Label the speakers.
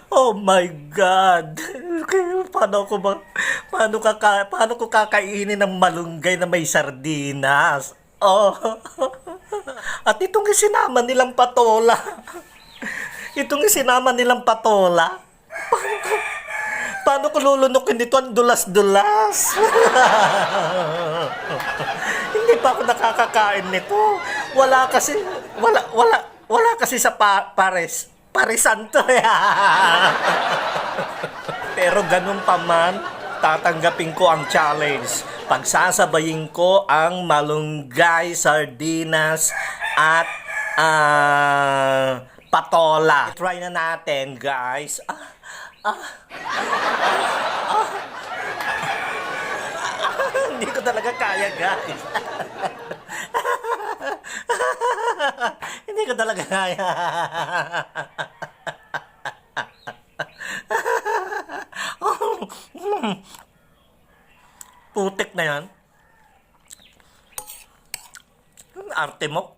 Speaker 1: Oh my God! Paano ko kakainin ng malunggay na may sardinas? Oh. At itong isinama nilang patola. Itong isinama nilang patola. Paano ko lulunukin dito? Ang dulas-dulas. Hindi pa ako nakakakain nito. Wala kasi sa parisan to. Pero ganun pa man, tatanggapin ko ang challenge. Pagsasabayin ko ang malunggay, sardinas, at patola. Try na natin, guys. Hindi ko talaga kaya, guys. Hindi ko talaga kaya. Putik na yan. Arte mo.